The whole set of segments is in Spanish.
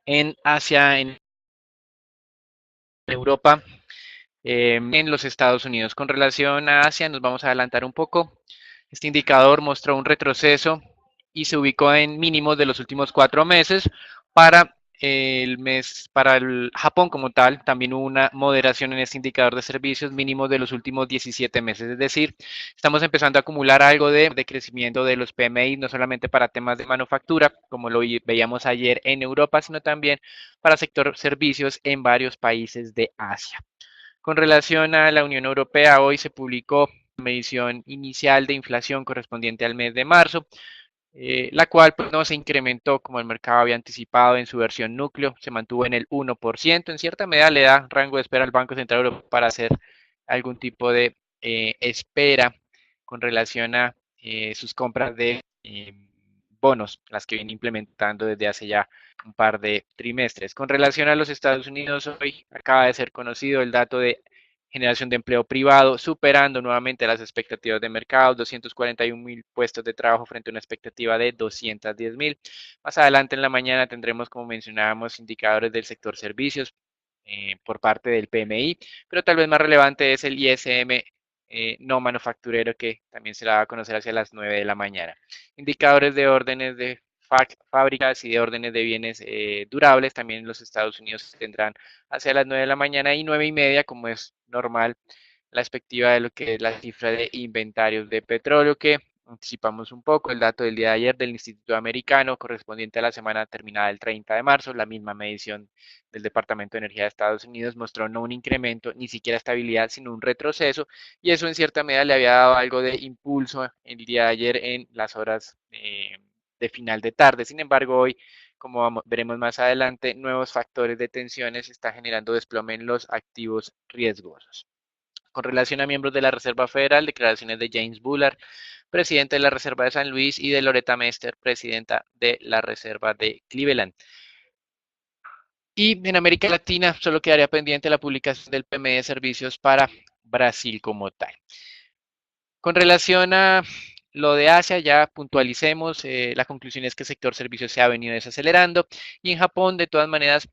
en Asia, en Europa, en los Estados Unidos. Con relación a Asia, nos vamos a adelantar un poco. Este indicador mostró un retroceso y se ubicó en mínimos de los últimos 4 meses. Para para el Japón como tal, también hubo una moderación en este indicador de servicios mínimos de los últimos 17 meses. Es decir, estamos empezando a acumular algo de crecimiento de los PMI, no solamente para temas de manufactura, como lo veíamos ayer en Europa, sino también para sector servicios en varios países de Asia. Con relación a la Unión Europea, hoy se publicó la medición inicial de inflación correspondiente al mes de marzo, la cual pues, no se incrementó como el mercado había anticipado en su versión núcleo, se mantuvo en el 1%. En cierta medida le da rango de espera al Banco Central Europeo para hacer algún tipo de espera con relación a sus compras de bonos, las que viene implementando desde hace ya un par de trimestres. Con relación a los Estados Unidos, hoy acaba de ser conocido el dato de generación de empleo privado, superando nuevamente las expectativas de mercado, 241.000 puestos de trabajo frente a una expectativa de 210.000. Más adelante en la mañana tendremos, como mencionábamos, indicadores del sector servicios por parte del PMI, pero tal vez más relevante es el ISM no manufacturero que también se la va a conocer hacia las 9 de la mañana. Indicadores de órdenes de fábricas y de órdenes de bienes durables también en los Estados Unidos tendrán hacia las 9 de la mañana y 9:30, como es normal, la expectativa de lo que es la cifra de inventarios de petróleo, que anticipamos un poco el dato del día de ayer del Instituto Americano correspondiente a la semana terminada el 30 de marzo, la misma medición del Departamento de Energía de Estados Unidos mostró no un incremento, ni siquiera estabilidad, sino un retroceso, y eso en cierta medida le había dado algo de impulso el día de ayer en las horas de final de tarde. Sin embargo, hoy, como veremos más adelante, nuevos factores de tensiones están generando desplome en los activos riesgosos. Con relación a miembros de la Reserva Federal, declaraciones de James Bullard, presidente de la Reserva de San Luis, y de Loretta Mester, presidenta de la Reserva de Cleveland. Y en América Latina solo quedaría pendiente la publicación del PMI de servicios para Brasil como tal. Con relación a lo de Asia, ya puntualicemos, la conclusión es que el sector servicios se ha venido desacelerando y en Japón, de todas maneras,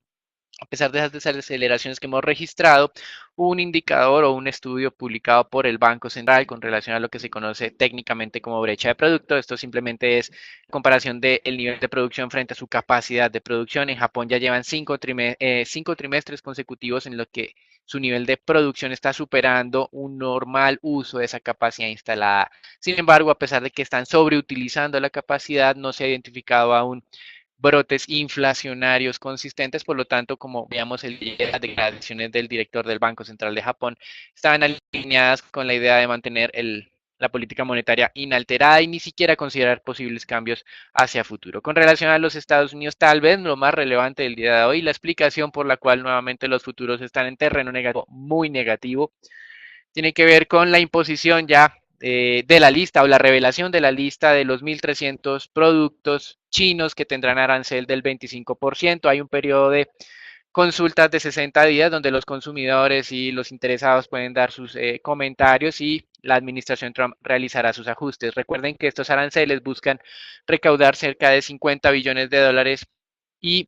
a pesar de esas desaceleraciones que hemos registrado, un indicador o un estudio publicado por el Banco Central con relación a lo que se conoce técnicamente como brecha de producto. Esto simplemente es comparación del nivel de producción frente a su capacidad de producción. En Japón ya llevan 5 trimestres consecutivos en los que su nivel de producción está superando un normal uso de esa capacidad instalada. Sin embargo, a pesar de que están sobreutilizando la capacidad, no se ha identificado aún brotes inflacionarios consistentes. Por lo tanto, como veamos las declaraciones del director del Banco Central de Japón, estaban alineadas con la idea de mantener la política monetaria inalterada y ni siquiera considerar posibles cambios hacia futuro. Con relación a los Estados Unidos, tal vez lo más relevante del día de hoy, la explicación por la cual nuevamente los futuros están en terreno negativo, muy negativo, tiene que ver con la imposición ya de la lista o la revelación de la lista de los 1.300 productos chinos que tendrán arancel del 25%. Hay un periodo de consultas de 60 días donde los consumidores y los interesados pueden dar sus comentarios y la administración Trump realizará sus ajustes. Recuerden que estos aranceles buscan recaudar cerca de 50 billones de dólares y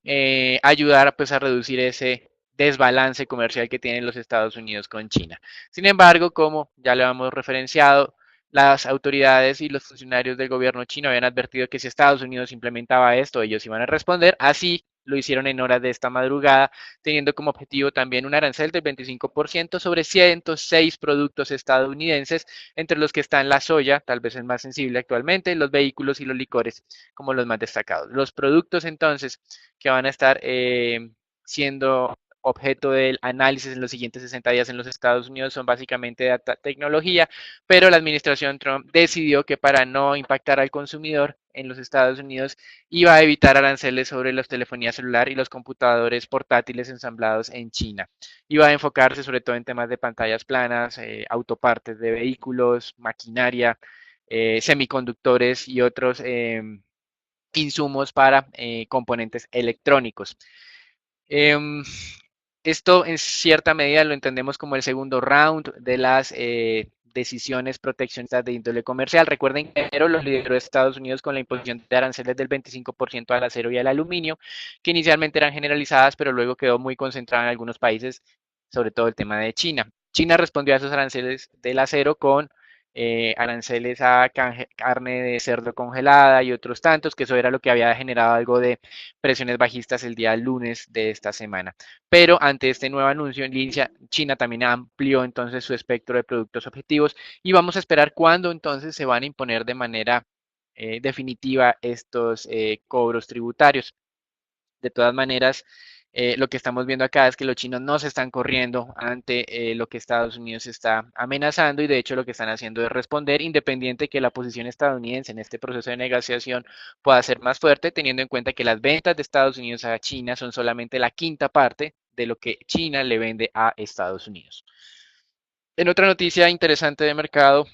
ayudar pues, a reducir ese desbalance comercial que tienen los Estados Unidos con China. Sin embargo, como ya lo hemos referenciado, las autoridades y los funcionarios del gobierno chino habían advertido que si Estados Unidos implementaba esto, ellos iban a responder. Así lo hicieron en horas de esta madrugada, teniendo como objetivo también un arancel del 25% sobre 106 productos estadounidenses, entre los que están la soya, tal vez el más sensible actualmente, los vehículos y los licores como los más destacados. Los productos entonces que van a estar siendo objeto del análisis en los siguientes 60 días en los Estados Unidos son básicamente de alta tecnología, pero la administración Trump decidió que para no impactar al consumidor en los Estados Unidos iba a evitar aranceles sobre la telefonía celular y los computadores portátiles ensamblados en China. Iba a enfocarse sobre todo en temas de pantallas planas, autopartes de vehículos, maquinaria, semiconductores y otros insumos para componentes electrónicos. Esto en cierta medida lo entendemos como el segundo round de las decisiones proteccionistas de índole comercial. Recuerden que primero los lideró Estados Unidos con la imposición de aranceles del 25% al acero y al aluminio, que inicialmente eran generalizadas, pero luego quedó muy concentrada en algunos países, sobre todo el tema de China. China respondió a esos aranceles del acero con aranceles a carne de cerdo congelada y otros tantos, que eso era lo que había generado algo de presiones bajistas el día lunes de esta semana. Pero ante este nuevo anuncio, China también amplió entonces su espectro de productos objetivos y vamos a esperar cuándo entonces se van a imponer de manera definitiva estos cobros tributarios. De todas maneras, lo que estamos viendo acá es que los chinos no se están corriendo ante lo que Estados Unidos está amenazando y de hecho lo que están haciendo es responder independiente que la posición estadounidense en este proceso de negociación pueda ser más fuerte, teniendo en cuenta que las ventas de Estados Unidos a China son solamente la quinta parte de lo que China le vende a Estados Unidos. En otra noticia interesante de mercado,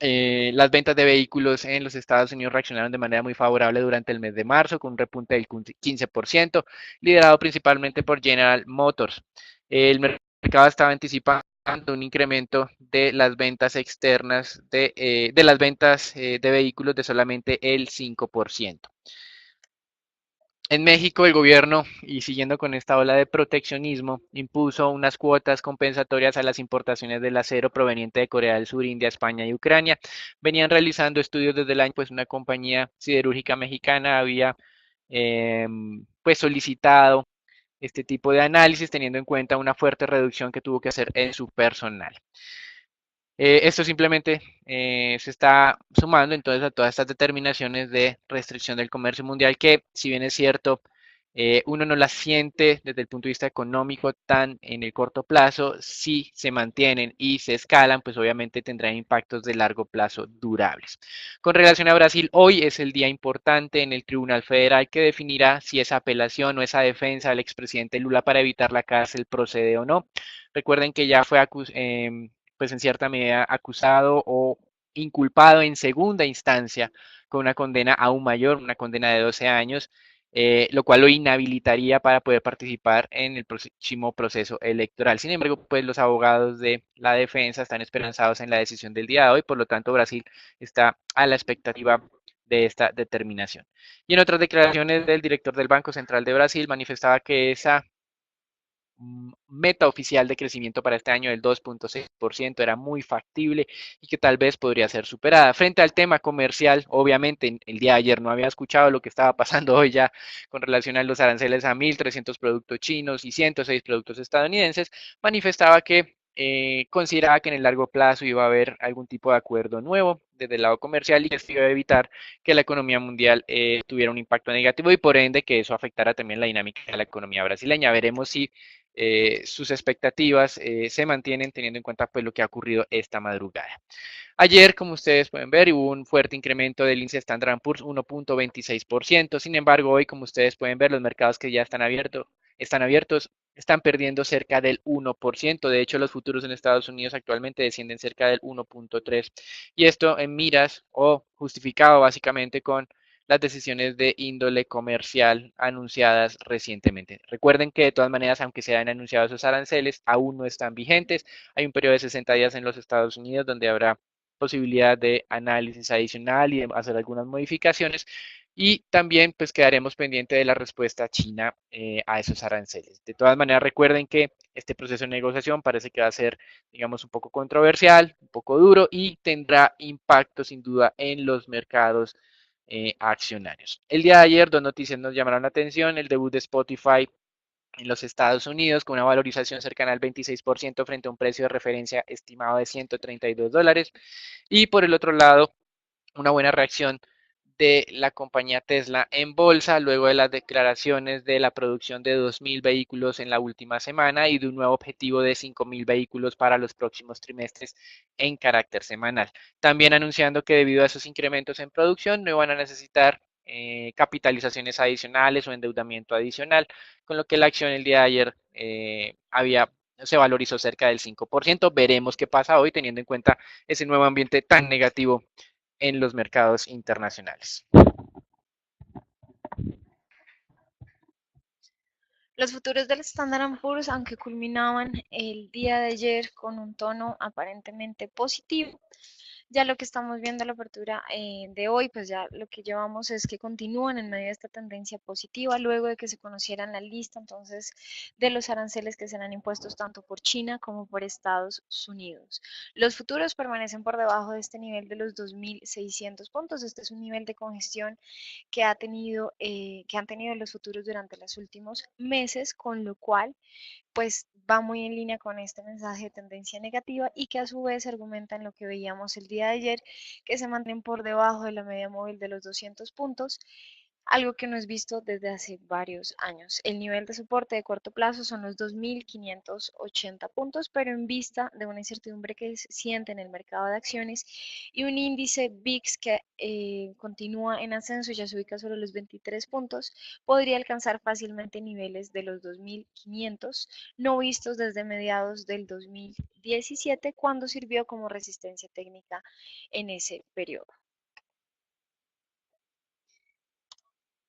las ventas de vehículos en los Estados Unidos reaccionaron de manera muy favorable durante el mes de marzo, con un repunte del 15%, liderado principalmente por General Motors. El mercado estaba anticipando un incremento de las ventas externas de las ventas de vehículos de solamente el 5%. En México, el gobierno, y siguiendo con esta ola de proteccionismo, impuso unas cuotas compensatorias a las importaciones del acero proveniente de Corea del Sur, India, España y Ucrania. Venían realizando estudios desde el año, pues una compañía siderúrgica mexicana había pues solicitado este tipo de análisis teniendo en cuenta una fuerte reducción que tuvo que hacer en su personal. Esto simplemente se está sumando entonces a todas estas determinaciones de restricción del comercio mundial que, si bien es cierto, uno no las siente desde el punto de vista económico tan en el corto plazo, si se mantienen y se escalan, pues obviamente tendrán impactos de largo plazo durables. Con relación a Brasil, hoy es el día importante en el Tribunal Federal que definirá si esa apelación o esa defensa del expresidente Lula para evitar la cárcel procede o no. Recuerden que ya fue pues en cierta medida acusado o inculpado en segunda instancia con una condena aún mayor, una condena de 12 años, lo cual lo inhabilitaría para poder participar en el próximo proceso electoral. Sin embargo, pues los abogados de la defensa están esperanzados en la decisión del día de hoy, por lo tanto Brasil está a la expectativa de esta determinación. Y en otras declaraciones del director del Banco Central de Brasil manifestaba que esa meta oficial de crecimiento para este año del 2.6% era muy factible y que tal vez podría ser superada. Frente al tema comercial, obviamente el día de ayer no había escuchado lo que estaba pasando hoy ya con relación a los aranceles a 1.300 productos chinos y 106 productos estadounidenses, manifestaba que consideraba que en el largo plazo iba a haber algún tipo de acuerdo nuevo desde el lado comercial y que esto iba a evitar que la economía mundial tuviera un impacto negativo y por ende que eso afectara también la dinámica de la economía brasileña. Veremos si sus expectativas se mantienen teniendo en cuenta pues lo que ha ocurrido esta madrugada. Ayer, como ustedes pueden ver, hubo un fuerte incremento del índice Standard Poor's 1.26%. Sin embargo, hoy, como ustedes pueden ver, los mercados que ya están abiertos, están perdiendo cerca del 1%. De hecho, los futuros en Estados Unidos actualmente descienden cerca del 1.3%. Y esto en miras o justificado básicamente con las decisiones de índole comercial anunciadas recientemente. Recuerden que de todas maneras, aunque se hayan anunciado esos aranceles, aún no están vigentes. Hay un periodo de 60 días en los Estados Unidos donde habrá posibilidad de análisis adicional y de hacer algunas modificaciones. Y también pues quedaremos pendiente de la respuesta china a esos aranceles. De todas maneras, recuerden que este proceso de negociación parece que va a ser, digamos, un poco controversial, un poco duro y tendrá impacto sin duda en los mercados accionarios. El día de ayer, dos noticias nos llamaron la atención: el debut de Spotify en los Estados Unidos con una valorización cercana al 26% frente a un precio de referencia estimado de $132. Y por el otro lado, una buena reacción de la compañía Tesla en bolsa luego de las declaraciones de la producción de 2.000 vehículos en la última semana y de un nuevo objetivo de 5.000 vehículos para los próximos trimestres en carácter semanal. También anunciando que debido a esos incrementos en producción no van a necesitar capitalizaciones adicionales o endeudamiento adicional, con lo que la acción el día de ayer se valorizó cerca del 5%. Veremos qué pasa hoy teniendo en cuenta ese nuevo ambiente tan negativo en los mercados internacionales. Los futuros del Standard Poor's, aunque culminaban el día de ayer con un tono aparentemente positivo, ya lo que estamos viendo a la apertura de hoy, pues ya lo que llevamos es que continúan en medio de esta tendencia positiva luego de que se conocieran la lista entonces de los aranceles que serán impuestos tanto por China como por Estados Unidos. Los futuros permanecen por debajo de este nivel de los 2.600 puntos. Este es un nivel de congestión que han tenido los futuros durante los últimos meses, con lo cual pues va muy en línea con este mensaje de tendencia negativa y que a su vez argumenta en lo que veíamos el día de ayer, que se mantienen por debajo de la media móvil de los 200 puntos, algo que no es visto desde hace varios años. El nivel de soporte de corto plazo son los 2.580 puntos, pero en vista de una incertidumbre que se siente en el mercado de acciones y un índice VIX que continúa en ascenso, ya se ubica sobre los 23 puntos, podría alcanzar fácilmente niveles de los 2.500 no vistos desde mediados del 2017, cuando sirvió como resistencia técnica en ese periodo.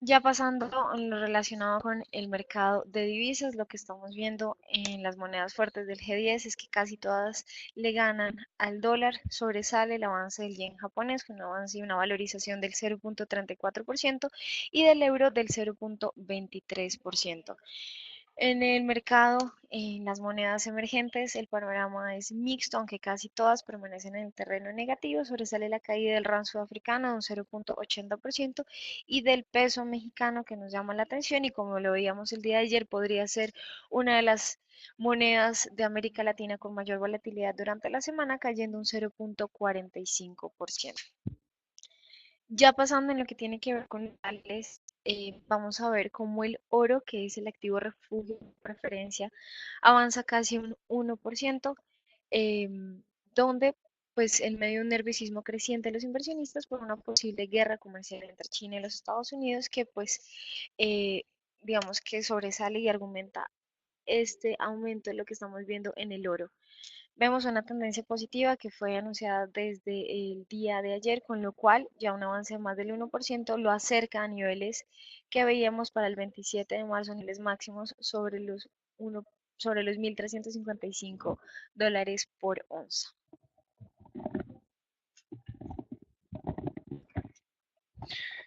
Ya pasando en lo relacionado con el mercado de divisas, lo que estamos viendo en las monedas fuertes del G10 es que casi todas le ganan al dólar. Sobresale el avance del yen japonés, con un avance y una valorización del 0.34% y del euro del 0.23%. En el mercado, en las monedas emergentes, el panorama es mixto, aunque casi todas permanecen en el terreno negativo. Sobresale la caída del rand sudafricano de un 0.80% y del peso mexicano, que nos llama la atención y como lo veíamos el día de ayer, podría ser una de las monedas de América Latina con mayor volatilidad durante la semana, cayendo un 0.45%. Ya pasando en lo que tiene que ver con metales, vamos a ver cómo el oro, que es el activo refugio de preferencia, avanza casi un 1%, donde pues en medio de un nerviosismo creciente de los inversionistas por una posible guerra comercial entre China y los Estados Unidos, que pues eh, digamos que sobresale y argumenta este aumento de lo que estamos viendo en el oro. Vemos una tendencia positiva que fue anunciada desde el día de ayer, con lo cual ya un avance de más del 1% lo acerca a niveles que veíamos para el 27 de marzo, niveles máximos sobre los 1.355 dólares por onza.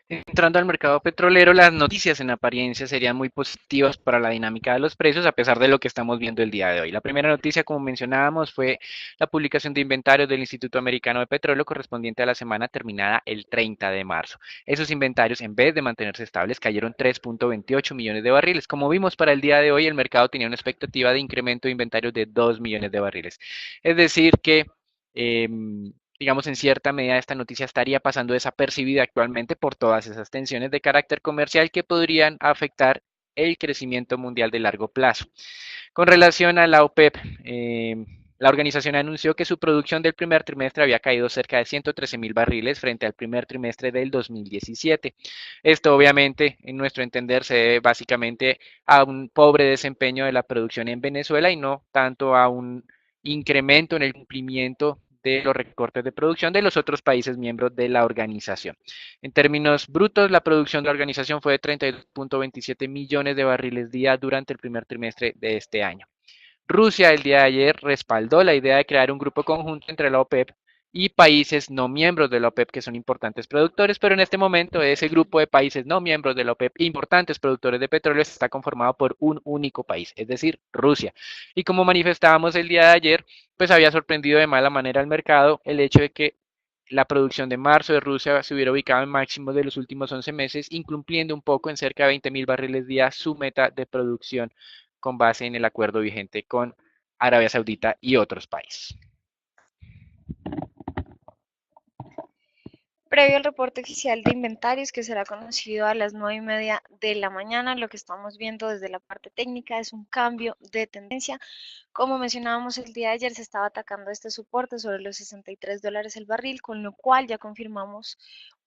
Entrando al mercado petrolero, las noticias en apariencia serían muy positivas para la dinámica de los precios, a pesar de lo que estamos viendo el día de hoy. La primera noticia, como mencionábamos, fue la publicación de inventarios del Instituto Americano de Petróleo correspondiente a la semana terminada el 30 de marzo. Esos inventarios, en vez de mantenerse estables, cayeron 3.28 millones de barriles. Como vimos para el día de hoy, el mercado tenía una expectativa de incremento de inventarios de 2 millones de barriles. Es decir, que eh, digamos, en cierta medida esta noticia estaría pasando desapercibida actualmente por todas esas tensiones de carácter comercial que podrían afectar el crecimiento mundial de largo plazo. Con relación a la OPEP, la organización anunció que su producción del primer trimestre había caído cerca de 113.000 barriles frente al primer trimestre del 2017. Esto obviamente, en nuestro entender, se debe básicamente a un pobre desempeño de la producción en Venezuela y no tanto a un incremento en el cumplimiento de los recortes de producción de los otros países miembros de la organización. En términos brutos, la producción de la organización fue de 32.27 millones de barriles día durante el primer trimestre de este año. Rusia el día de ayer respaldó la idea de crear un grupo conjunto entre la OPEP y países no miembros de la OPEP que son importantes productores, pero en este momento ese grupo de países no miembros de la OPEP, importantes productores de petróleo, está conformado por un único país, es decir, Rusia. Y como manifestábamos el día de ayer, pues había sorprendido de mala manera al mercado el hecho de que la producción de marzo de Rusia se hubiera ubicado en máximos de los últimos 11 meses, incumpliendo un poco en cerca de 20.000 barriles día su meta de producción con base en el acuerdo vigente con Arabia Saudita y otros países. Previo al reporte oficial de inventarios que será conocido a las 9:30 de la mañana, lo que estamos viendo desde la parte técnica es un cambio de tendencia. Como mencionábamos el día de ayer, se estaba atacando este soporte sobre los $63 el barril, con lo cual ya confirmamos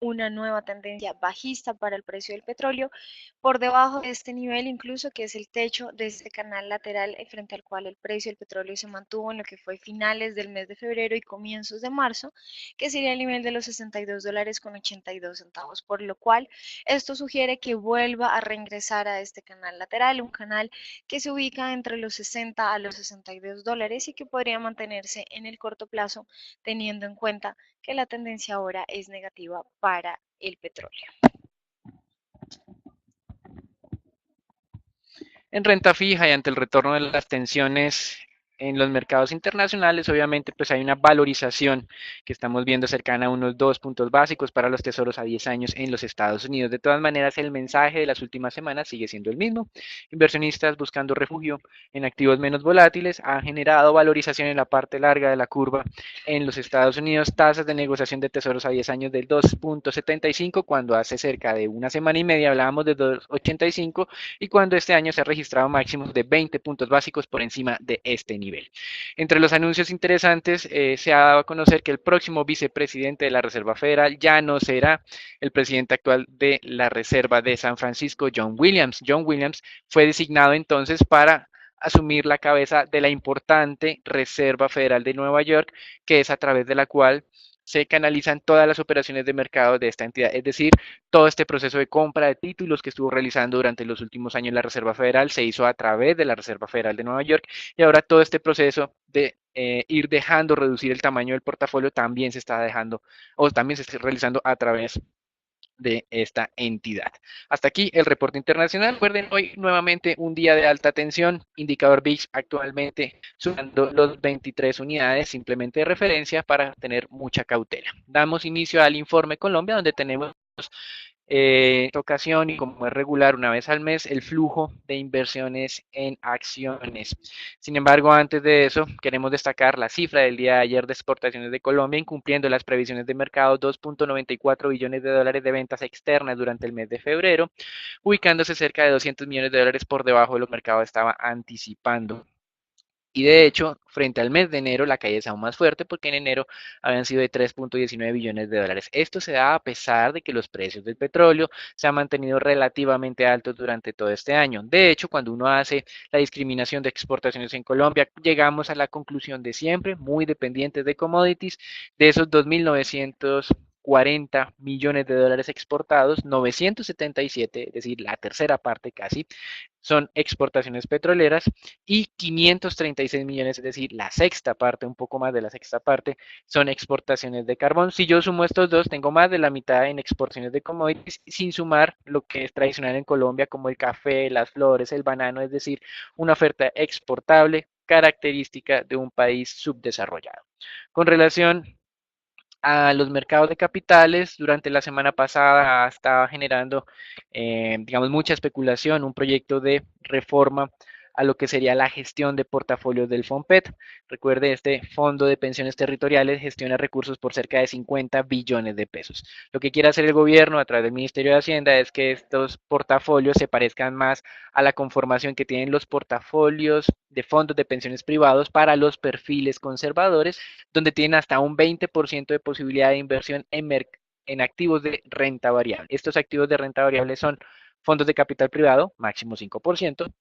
una nueva tendencia bajista para el precio del petróleo, por debajo de este nivel incluso, que es el techo de este canal lateral frente al cual el precio del petróleo se mantuvo en lo que fue finales del mes de febrero y comienzos de marzo, que sería el nivel de los $62.82, por lo cual esto sugiere que vuelva a reingresar a este canal lateral, un canal que se ubica entre los 60 a los $62 y que podría mantenerse en el corto plazo, teniendo en cuenta que la tendencia ahora es negativa para el petróleo. En renta fija y ante el retorno de las tensiones en los mercados internacionales, obviamente, pues hay una valorización que estamos viendo cercana a unos 2 puntos básicos para los tesoros a 10 años en los Estados Unidos. De todas maneras, el mensaje de las últimas semanas sigue siendo el mismo. Inversionistas buscando refugio en activos menos volátiles han generado valorización en la parte larga de la curva en los Estados Unidos, tasas de negociación de tesoros a 10 años del 2.75, cuando hace cerca de una semana y media hablábamos de 2.85, y cuando este año se ha registrado máximos de 20 puntos básicos por encima de este nivel. Entre los anuncios interesantes, se ha dado a conocer que el próximo vicepresidente de la Reserva Federal ya no será el presidente actual de la Reserva de San Francisco, John Williams. John Williams fue designado entonces para asumir la cabeza de la importante Reserva Federal de Nueva York, que es a través de la cual se canalizan todas las operaciones de mercado de esta entidad, es decir, todo este proceso de compra de títulos que estuvo realizando durante los últimos años la Reserva Federal se hizo a través de la Reserva Federal de Nueva York, y ahora todo este proceso de ir dejando reducir el tamaño del portafolio también se está dejando o también se está realizando a través de esta entidad. Hasta aquí el reporte internacional. Recuerden, hoy nuevamente un día de alta tensión, indicador VIX actualmente sumando los 23 unidades, simplemente de referencia para tener mucha cautela. Damos inicio al informe Colombia, donde tenemos esta ocasión, y como es regular una vez al mes, el flujo de inversiones en acciones. Sin embargo, antes de eso, queremos destacar la cifra del día de ayer de exportaciones de Colombia, incumpliendo las previsiones de mercado: 2.94 billones de dólares de ventas externas durante el mes de febrero, ubicándose cerca de 200 millones de dólares por debajo de lo que el mercado estaba anticipando. Y de hecho, frente al mes de enero, la caída es aún más fuerte, porque en enero habían sido de 3.19 billones de dólares. Esto se da a pesar de que los precios del petróleo se han mantenido relativamente altos durante todo este año. De hecho, cuando uno hace la discriminación de exportaciones en Colombia, llegamos a la conclusión de siempre, muy dependientes de commodities, de esos 2.940 millones de dólares exportados, 977, es decir, la tercera parte casi, son exportaciones petroleras, y 536 millones, es decir, la sexta parte, un poco más de la sexta parte, son exportaciones de carbón. Si yo sumo estos dos, tengo más de la mitad en exportaciones de commodities, sin sumar lo que es tradicional en Colombia, como el café, las flores, el banano, es decir, una oferta exportable característica de un país subdesarrollado. Con relación a los mercados de capitales, durante la semana pasada estaba generando, digamos, mucha especulación, un proyecto de reforma a lo que sería la gestión de portafolios del FOMPET. Recuerde, este Fondo de Pensiones Territoriales gestiona recursos por cerca de 50 billones de pesos. Lo que quiere hacer el gobierno a través del Ministerio de Hacienda es que estos portafolios se parezcan más a la conformación que tienen los portafolios de fondos de pensiones privados para los perfiles conservadores, donde tienen hasta un 20% de posibilidad de inversión en activos de renta variable. Estos activos de renta variable son fondos de capital privado, máximo 5%,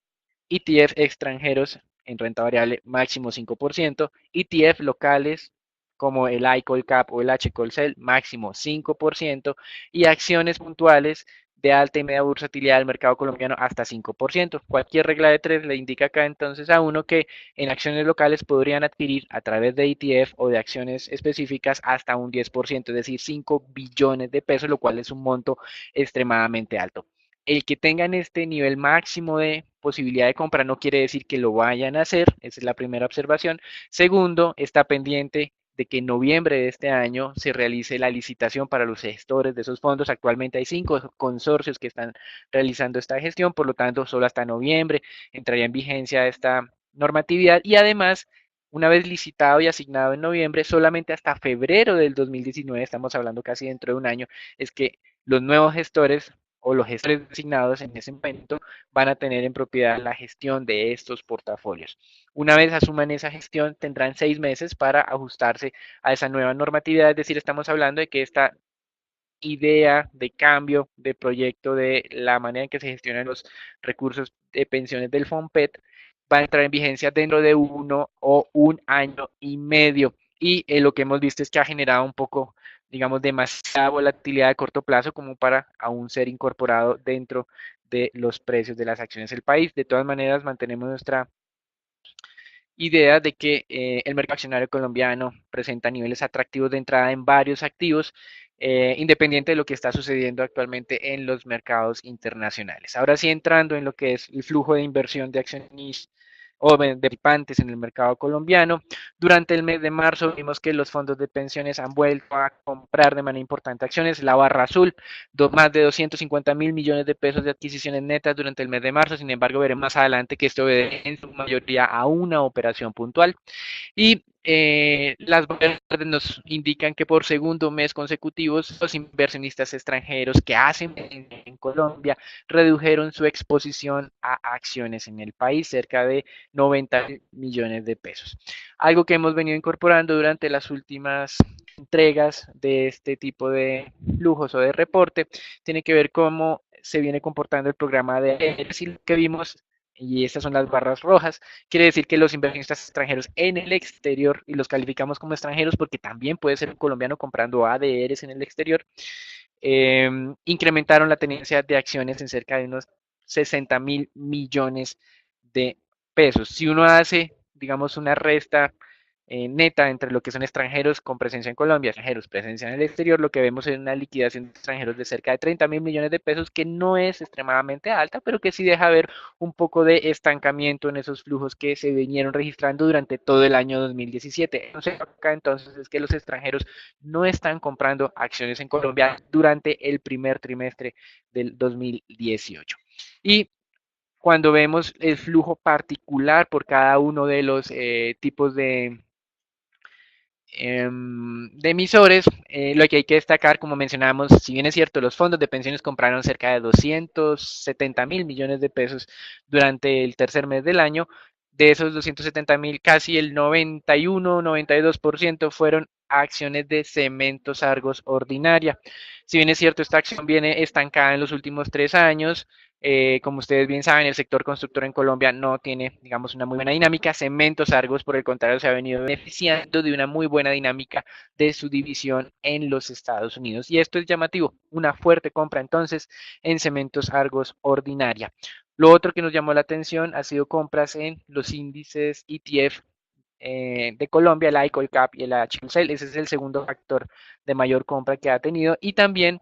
ETF extranjeros en renta variable, máximo 5%, ETF locales como el iColCap o el HColCel, máximo 5%, y acciones puntuales de alta y media bursatilidad del mercado colombiano hasta 5%. Cualquier regla de tres le indica acá entonces a uno que en acciones locales podrían adquirir a través de ETF o de acciones específicas hasta un 10%, es decir, 5 billones de pesos, lo cual es un monto extremadamente alto. El que tengan este nivel máximo de posibilidad de compra no quiere decir que lo vayan a hacer, esa es la primera observación. Segundo, está pendiente de que en noviembre de este año se realice la licitación para los gestores de esos fondos. Actualmente hay 5 consorcios que están realizando esta gestión, por lo tanto, solo hasta noviembre entraría en vigencia esta normatividad, y además, una vez licitado y asignado en noviembre, solamente hasta febrero del 2019, estamos hablando casi dentro de un año, es que los nuevos gestores o los gestores designados en ese momento van a tener en propiedad la gestión de estos portafolios. Una vez asuman esa gestión, tendrán 6 meses para ajustarse a esa nueva normatividad, es decir, estamos hablando de que esta idea de cambio de proyecto de la manera en que se gestionan los recursos de pensiones del FOMPET va a entrar en vigencia dentro de 1 o 1 año y medio. Y lo que hemos visto es que ha generado un poco, digamos, demasiada volatilidad de corto plazo como para aún ser incorporado dentro de los precios de las acciones del país. De todas maneras, mantenemos nuestra idea de que el mercado accionario colombiano presenta niveles atractivos de entrada en varios activos, independiente de lo que está sucediendo actualmente en los mercados internacionales. Ahora sí, entrando en lo que es el flujo de inversión de accionistas o de participantes en el mercado colombiano. Durante el mes de marzo vimos que los fondos de pensiones han vuelto a comprar de manera importante acciones. La barra azul, más de 250.000 millones de pesos de adquisiciones netas durante el mes de marzo. Sin embargo, veremos más adelante que esto obedece en su mayoría a una operación puntual. Y las verdes nos indican que por segundo mes consecutivos los inversionistas extranjeros que hacen en Colombia redujeron su exposición a acciones en el país, cerca de 90 millones de pesos. Algo que hemos venido incorporando durante las últimas entregas de este tipo de flujos o de reporte tiene que ver cómo se viene comportando el programa de lo que vimos, y estas son las barras rojas, quiere decir que los inversionistas extranjeros en el exterior, y los calificamos como extranjeros porque también puede ser un colombiano comprando ADRs en el exterior, incrementaron la tenencia de acciones en cerca de unos 60.000 millones de pesos. Si uno hace, digamos, una resta neta entre lo que son extranjeros con presencia en Colombia, extranjeros presencia en el exterior, lo que vemos es una liquidación de extranjeros de cerca de 30.000 millones de pesos, que no es extremadamente alta, pero que sí deja ver un poco de estancamiento en esos flujos que se vinieron registrando durante todo el año 2017. Entonces, acá entonces es que los extranjeros no están comprando acciones en Colombia durante el primer trimestre del 2018. Y cuando vemos el flujo particular por cada uno de los tipos de emisores, lo que hay que destacar, como mencionábamos, si bien es cierto, los fondos de pensiones compraron cerca de 270.000 millones de pesos durante el tercer mes del año. De esos 270.000, casi el 91-92% fueron acciones de Cementos Argos Ordinaria. Si bien es cierto, esta acción viene estancada en los últimos 3 años, como ustedes bien saben, el sector constructor en Colombia no tiene, digamos, una muy buena dinámica. Cementos Argos, por el contrario, se ha venido beneficiando de una muy buena dinámica de su división en los Estados Unidos. Y esto es llamativo, una fuerte compra entonces en Cementos Argos Ordinaria. Lo otro que nos llamó la atención ha sido compras en los índices ETF de Colombia, el ICOICAP y el HQCEL. Ese es el segundo factor de mayor compra que ha tenido. Y también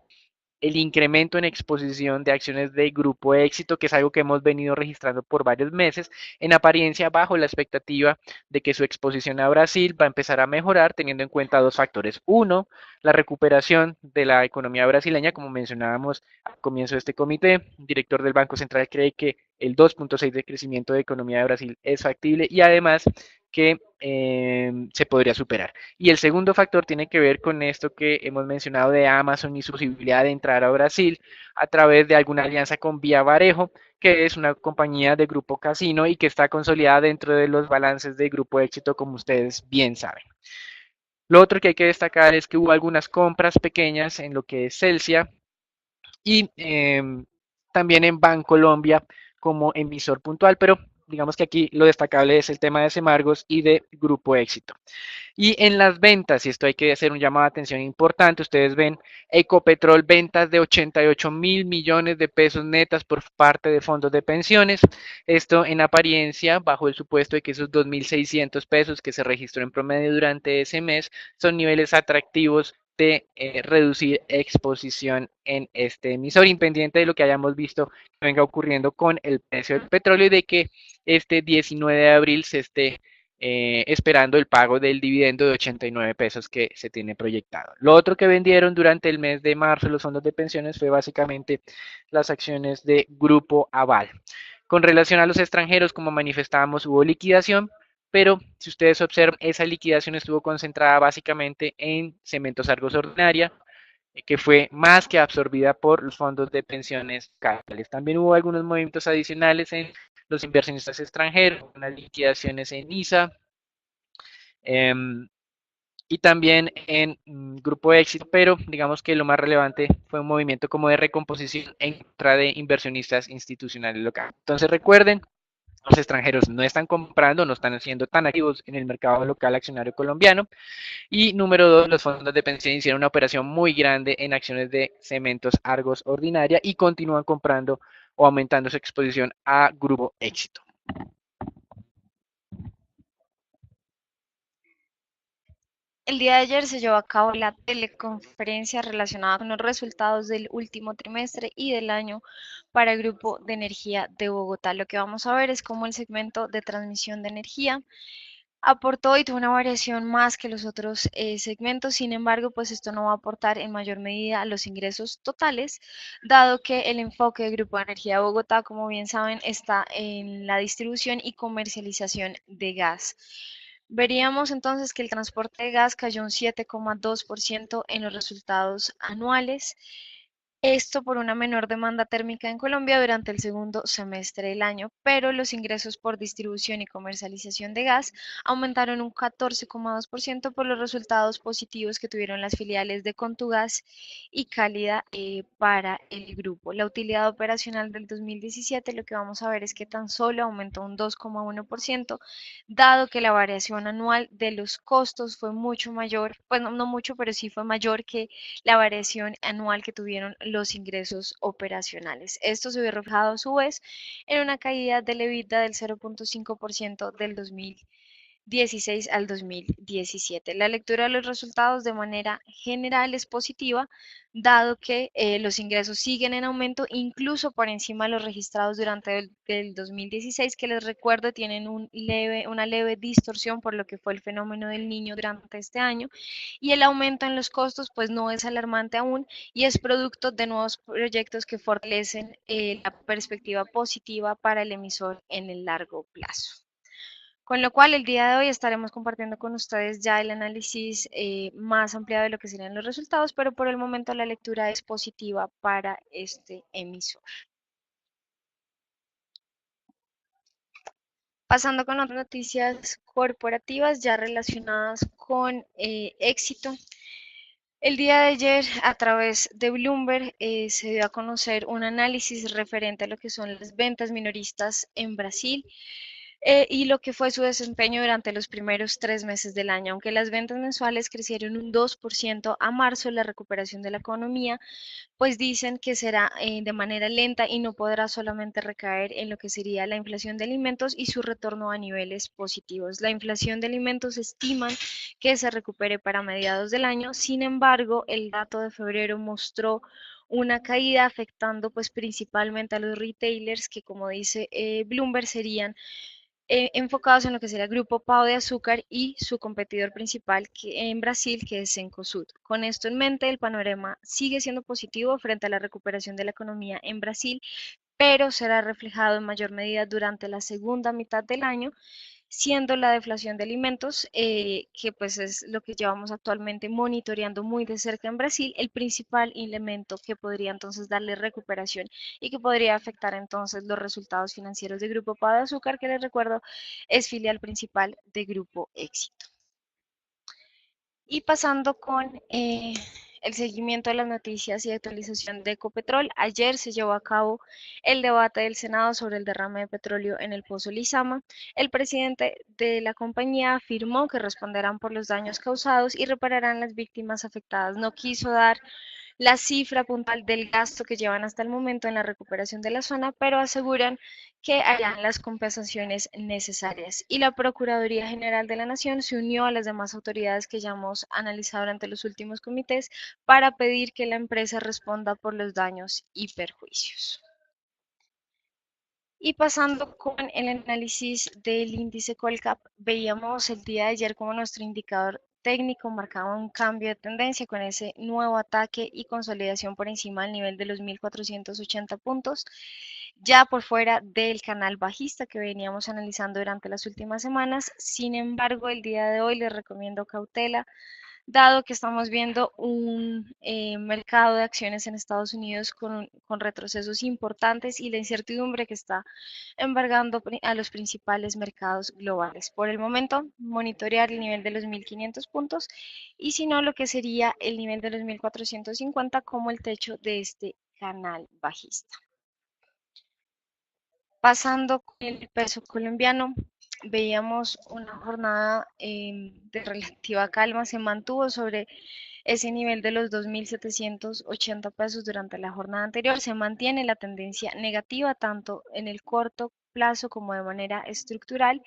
el incremento en exposición de acciones de Grupo Éxito, que es algo que hemos venido registrando por varios meses, en apariencia bajo la expectativa de que su exposición a Brasil va a empezar a mejorar, teniendo en cuenta dos factores. Uno, la recuperación de la economía brasileña, como mencionábamos al comienzo de este comité. El director del Banco Central cree que el 2.6 de crecimiento de economía de Brasil es factible, y además que se podría superar. Y el segundo factor tiene que ver con esto que hemos mencionado de Amazon y su posibilidad de entrar a Brasil a través de alguna alianza con Vía Varejo, que es una compañía de Grupo Casino y que está consolidada dentro de los balances de Grupo Éxito, como ustedes bien saben. Lo otro que hay que destacar es que hubo algunas compras pequeñas en lo que es Celsia y también en Bancolombia como emisor puntual, pero digamos que aquí lo destacable es el tema de Semargos y de Grupo Éxito. Y en las ventas, y esto hay que hacer un llamado de atención importante, ustedes ven Ecopetrol, ventas de 88.000 millones de pesos netas por parte de fondos de pensiones. Esto en apariencia, bajo el supuesto de que esos 2.600 pesos que se registró en promedio durante ese mes son niveles atractivos de reducir exposición en este emisor, independiente de lo que hayamos visto que venga ocurriendo con el precio del petróleo, y de que este 19 de abril se esté esperando el pago del dividendo de 89 pesos que se tiene proyectado. Lo otro que vendieron durante el mes de marzo los fondos de pensiones fue básicamente las acciones de Grupo Aval. Con relación a los extranjeros, como manifestábamos, hubo liquidación, pero si ustedes observan, esa liquidación estuvo concentrada básicamente en Cementos Argos Ordinaria, que fue más que absorbida por los fondos de pensiones locales. También hubo algunos movimientos adicionales en los inversionistas extranjeros, unas liquidaciones en ISA, y también en Grupo Éxito, pero digamos que lo más relevante fue un movimiento como de recomposición en contra de inversionistas institucionales locales. Entonces recuerden, los extranjeros no están comprando, no están siendo tan activos en el mercado local accionario colombiano. Y número dos, los fondos de pensión hicieron una operación muy grande en acciones de Cementos Argos Ordinaria y continúan comprando o aumentando su exposición a Grupo Éxito. El día de ayer se llevó a cabo la teleconferencia relacionada con los resultados del último trimestre y del año para el Grupo de Energía de Bogotá. Lo que vamos a ver es cómo el segmento de transmisión de energía aportó y tuvo una variación más que los otros segmentos. Sin embargo, pues esto no va a aportar en mayor medida a los ingresos totales, dado que el enfoque del Grupo de Energía de Bogotá, como bien saben, está en la distribución y comercialización de gas. Veríamos entonces que el transporte de gas cayó un 7,2% en los resultados anuales. Esto por una menor demanda térmica en Colombia durante el segundo semestre del año, pero los ingresos por distribución y comercialización de gas aumentaron un 14,2% por los resultados positivos que tuvieron las filiales de Contugas y Cálida para el grupo. La utilidad operacional del 2017 lo que vamos a ver es que tan solo aumentó un 2,1%, dado que la variación anual de los costos fue mucho mayor, pues no mucho, pero sí fue mayor que la variación anual que tuvieron los ingresos operacionales. Esto se ve reflejado a su vez en una caída del EBITDA del 0,5% del 2016 al 2017. La lectura de los resultados de manera general es positiva, dado que los ingresos siguen en aumento, incluso por encima de los registrados durante el 2016, que les recuerdo tienen una leve distorsión por lo que fue el fenómeno del niño durante este año, y el aumento en los costos pues no es alarmante aún y es producto de nuevos proyectos que fortalecen la perspectiva positiva para el emisor en el largo plazo. Con lo cual, el día de hoy estaremos compartiendo con ustedes ya el análisis más ampliado de lo que serían los resultados, pero por el momento la lectura es positiva para este emisor. Pasando con otras noticias corporativas ya relacionadas con éxito. El día de ayer, a través de Bloomberg, se dio a conocer un análisis referente a lo que son las ventas minoristas en Brasil y lo que fue su desempeño durante los primeros 3 meses del año. Aunque las ventas mensuales crecieron un 2% a marzo, la recuperación de la economía pues dicen que será de manera lenta y no podrá solamente recaer en lo que sería la inflación de alimentos y su retorno a niveles positivos. La inflación de alimentos estiman que se recupere para mediados del año, sin embargo, el dato de febrero mostró una caída afectando pues principalmente a los retailers que como dice Bloomberg serían enfocados en lo que sería el Grupo Pão de Azúcar y su competidor principal en Brasil, que es Cencosud. Con esto en mente, el panorama sigue siendo positivo frente a la recuperación de la economía en Brasil, pero será reflejado en mayor medida durante la segunda mitad del año, siendo la deflación de alimentos, que pues es lo que llevamos actualmente monitoreando muy de cerca en Brasil, el principal elemento que podría entonces darle recuperación y que podría afectar entonces los resultados financieros de Grupo Pau de Azúcar, que les recuerdo es filial principal de Grupo Éxito. Y pasando con el seguimiento de las noticias y actualización de Ecopetrol, ayer se llevó a cabo el debate del Senado sobre el derrame de petróleo en el Pozo Lizama. El presidente de la compañía afirmó que responderán por los daños causados y repararán las víctimas afectadas. No quiso dar la cifra puntual del gasto que llevan hasta el momento en la recuperación de la zona, pero aseguran que harán las compensaciones necesarias. Y la Procuraduría General de la Nación se unió a las demás autoridades que ya hemos analizado durante los últimos comités para pedir que la empresa responda por los daños y perjuicios. Y pasando con el análisis del índice Colcap, veíamos el día de ayer como nuestro indicador técnico marcaba un cambio de tendencia con ese nuevo ataque y consolidación por encima del nivel de los 1480 puntos, ya por fuera del canal bajista que veníamos analizando durante las últimas semanas. Sin embargo, el día de hoy les recomiendo cautela, dado que estamos viendo un mercado de acciones en Estados Unidos con retrocesos importantes y la incertidumbre que está embargando a los principales mercados globales. Por el momento, monitorear el nivel de los 1.500 puntos y si no, lo que sería el nivel de los 1.450 como el techo de este canal bajista. Pasando con el peso colombiano, veíamos una jornada de relativa calma, se mantuvo sobre ese nivel de los 2.780 pesos durante la jornada anterior, se mantiene la tendencia negativa tanto en el corto plazo como de manera estructural.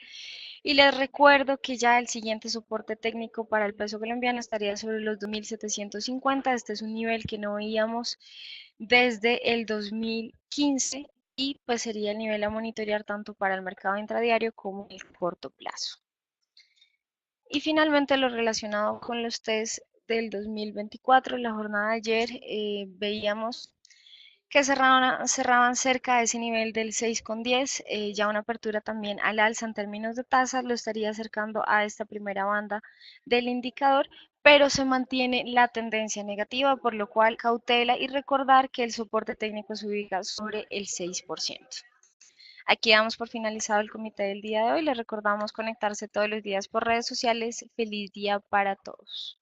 Y les recuerdo que ya el siguiente soporte técnico para el peso colombiano estaría sobre los 2.750. Este es un nivel que no veíamos desde el 2015 y pues sería el nivel a monitorear tanto para el mercado intradiario como en el corto plazo. Y finalmente lo relacionado con los test del 2024, la jornada de ayer veíamos que cerraban cerca de ese nivel del 6,10, ya una apertura también al alza en términos de tasas, lo estaría acercando a esta primera banda del indicador, pero se mantiene la tendencia negativa, por lo cual cautela y recordar que el soporte técnico se ubica sobre el 6%. Aquí damos por finalizado el comité del día de hoy. Les recordamos conectarse todos los días por redes sociales. Feliz día para todos.